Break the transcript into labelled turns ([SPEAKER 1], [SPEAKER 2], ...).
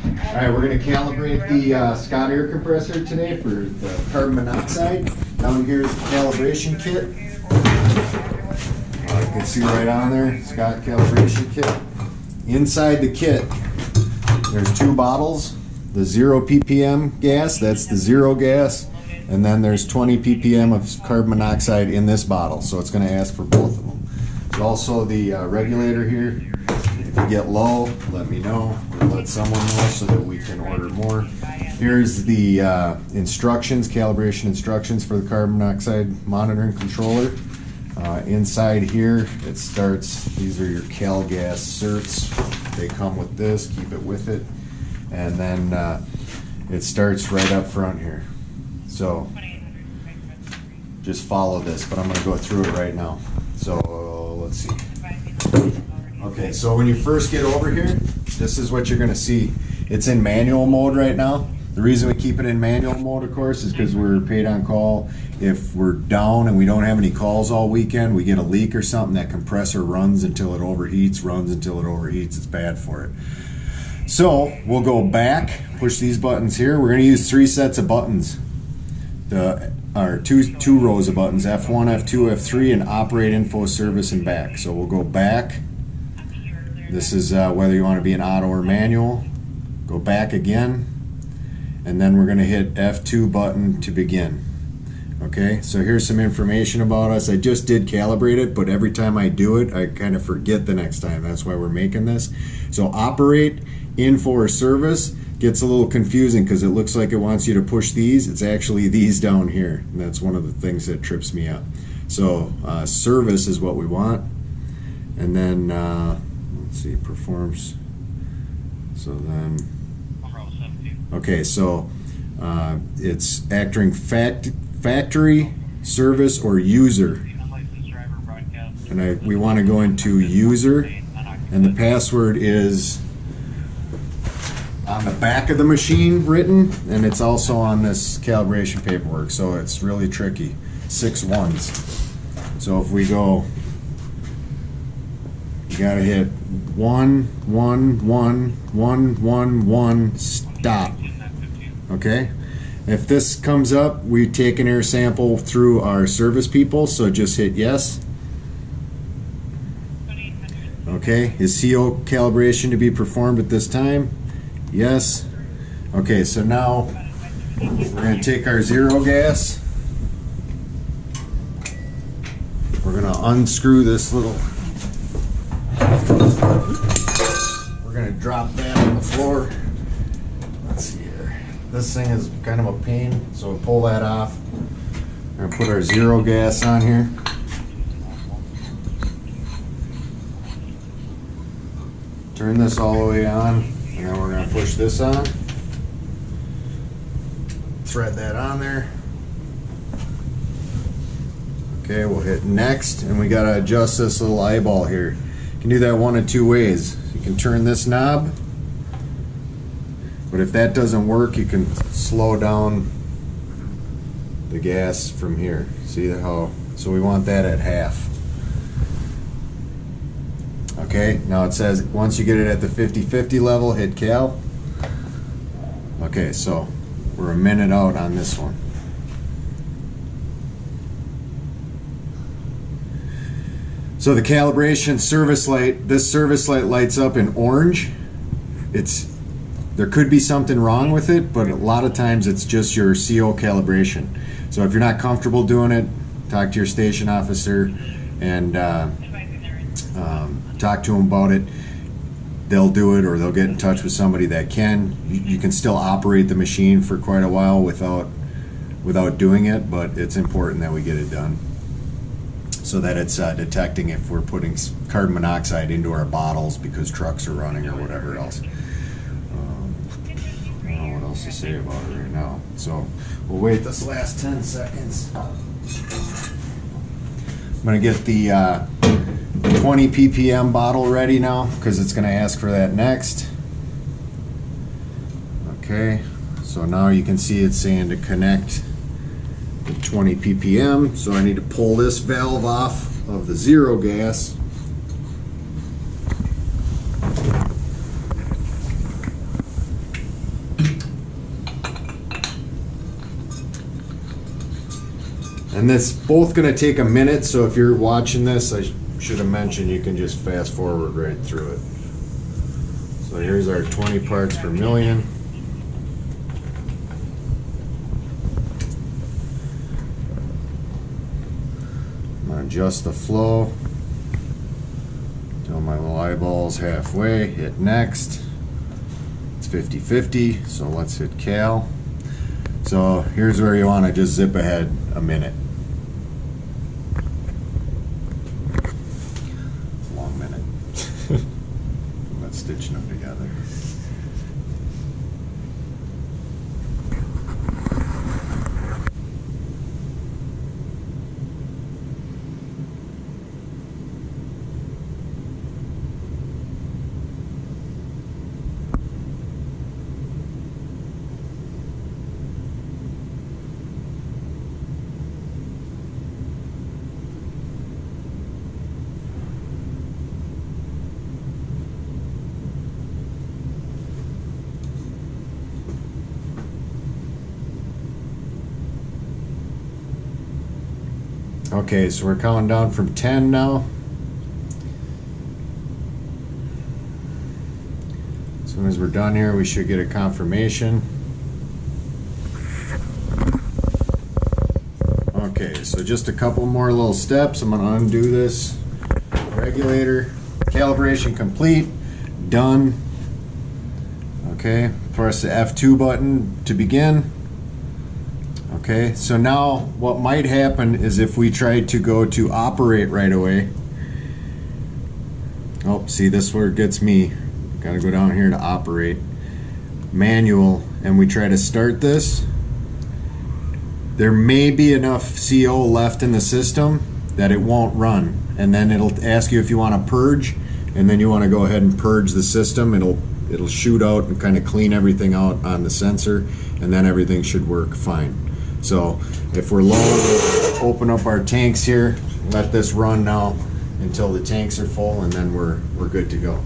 [SPEAKER 1] All right, we're going to calibrate the Scott air compressor today for the carbon monoxide. Down here is the calibration kit. You can see right on there, Scott calibration kit. Inside the kit, there's two bottles. The 0 ppm gas, that's the zero gas, and then there's 20 ppm of carbon monoxide in this bottle, so it's going to ask for both of them. There's also the regulator here. If you get low, let me know, or let someone know so that we can order more. Here's the instructions, calibration instructions for the carbon monoxide monitoring controller. Inside here, it starts, these are your CalGas certs. They come with this, keep it with it. And then it starts right up front here. So just follow this, but I'm going to go through it right now. So let's see. Okay, so when you first get over here, this is what you're going to see. It's in manual mode right now. The reason we keep it in manual mode, of course, is because we're paid on call. If we're down and we don't have any calls all weekend, we get a leak or something, that compressor runs until it overheats, It's bad for it. So we'll go back, push these buttons here. We're going to use 3 sets of buttons. Two rows of buttons, F1, F2, F3, and operate, info, service, and back. So we'll go back. This is whether you want to be an auto or manual. Go back again, and then we're going to hit F2 button to begin. Okay, so here's some information about us. I just did calibrate it, but every time I do it, I kind of forget the next time. That's why we're making this. So operate, info, or service gets a little confusing because it looks like it wants you to push these. It's actually these down here, and that's one of the things that trips me up. So service is what we want, and then let's see, performs. So then, okay, so it's acting factory, service, or user. And we want to go into user, and the password is on the back of the machine written, and it's also on this calibration paperwork, so it's really tricky. 6 ones. So if we go, you gotta hit 1 1 1 1 1 1 stop. Okay, if this comes up, we take an air sample through our service people, so just hit yes. Okay, is CO calibration to be performed at this time? Yes. Okay, so now we're going to take our zero gas. We're going to unscrew this little, we're going to drop that on the floor. Let's see here. This thing is kind of a pain, so we'll pull that off. We're going to put our zero gas on here. Turn this all the way on. And then we're going to push this on, thread that on there. Okay, we'll hit next, and we got to adjust this little eyeball here. You can do that one of 2 ways. You can turn this knob, but if that doesn't work, you can slow down the gas from here. See how? So we want that at half. Okay, now it says once you get it at the 50-50 level, hit cal. Okay, so we're a minute out on this one. So the calibration service light, this service light lights up in orange. There could be something wrong with it, but a lot of times it's just your CO calibration. So if you're not comfortable doing it, talk to your station officer and talk to them about it. They'll do it, or they'll get in touch with somebody that can. You can still operate the machine for quite a while without doing it, but it's important that we get it done so that it's detecting if we're putting carbon monoxide into our bottles because trucks are running or whatever else. I don't know what else to say about it right now. So we'll wait this last 10 seconds. I'm going to get the 20 ppm bottle ready now because it's going to ask for that next. Okay, so now you can see it's saying to connect the 20 ppm, so I need to pull this valve off of the zero gas. And this both gonna take a minute, so if you're watching this, I should have mentioned you can just fast forward right through it. So here's our 20 parts per million. I'm gonna adjust the flow till my little eyeball's halfway, hit next. It's 50-50, so let's hit cal. So here's where you wanna just zip ahead a minute. Stitching them together. Okay, so we're counting down from 10 now. As soon as we're done here, we should get a confirmation. Okay, so just a couple more little steps. I'm gonna undo this regulator. Calibration complete, done. Okay, press the F2 button to begin. Okay, so now what might happen is if we try to go to operate right away. Oh, see, this is where it gets me. Gotta go down here to operate. Manual, and we try to start this. There may be enough CO left in the system that it won't run. And then it'll ask you if you want to purge, and then you want to go ahead and purge the system. It'll shoot out and kind of clean everything out on the sensor, and then everything should work fine. So if we're low, we'll open up our tanks here, let this run now until the tanks are full, and then we're good to go.